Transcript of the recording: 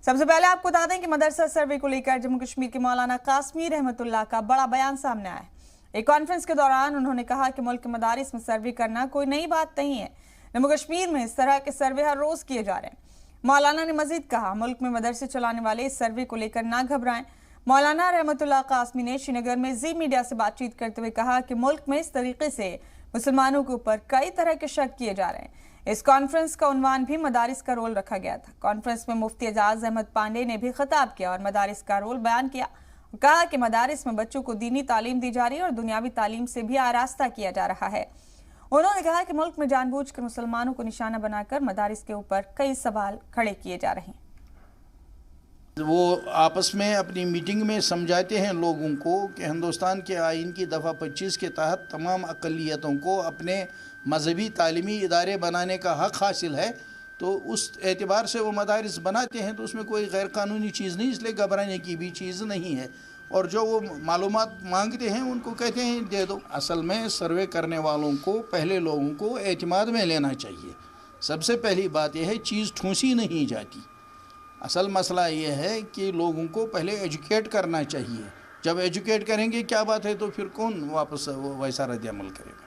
सबसे पहले आपको बता दें कि मदरसा सर्वे को लेकर जम्मू कश्मीर के मौलाना कासमी रहमतुल्लाह का बड़ा बयान सामने आया है। एक कॉन्फ्रेंस के दौरान उन्होंने कहा कि मुल्क के मदारिस में सर्वे करना कोई नई बात नहीं है। जम्मू कश्मीर में इस तरह के सर्वे हर रोज किए जा रहे हैं। मौलाना ने मजीद कहा, मुल्क में मदरसे चलाने वाले इस सर्वे को लेकर ना घबराएं। मौलाना रहमतुल्लाह कासमी ने श्रीनगर में जी मीडिया से बातचीत करते हुए कहा कि मुल्क में इस तरीके से मुसलमानों के ऊपर कई तरह के शक किए जा रहे हैं। इस कॉन्फ्रेंस का उन्वान भी मदारिस का रोल रखा गया था। कॉन्फ्रेंस में मुफ्ती एजाज अहमद पांडे ने भी खिताब किया और मदारिस का रोल बयान किया। कहा कि मदारिस में बच्चों को दीनी तालीम दी जा रही है और दुनियावी तालीम से भी आरास्ता किया जा रहा है। उन्होंने कहा कि मुल्क में जानबूझकर मुसलमानों को निशाना बनाकर मदारिस के ऊपर कई सवाल खड़े किए जा रहे हैं। वो आपस में अपनी मीटिंग में समझाते हैं लोगों को कि हिंदुस्तान के आइन की दफ़ा 25 के तहत तमाम अक़लियतों को अपने मजहबी तालीमी इदारे बनाने का हक़ हासिल है, तो उस एतबार से वो मदारिस बनाते हैं, तो उसमें कोई गैर कानूनी चीज़ नहीं, इसलिए घबराने की भी चीज़ नहीं है। और जो वो मालूमात मांगते हैं उनको कहते हैं दे दो। असल में सर्वे करने वालों को पहले लोगों को एतमाद में लेना चाहिए। सबसे पहली बात यह है, चीज़ ठूंसी नहीं जाती। असल मसला ये है कि लोगों को पहले एजुकेट करना चाहिए। जब एजुकेट करेंगे क्या बात है, तो फिर कौन वापस वैसा रद्द अमल करेगा।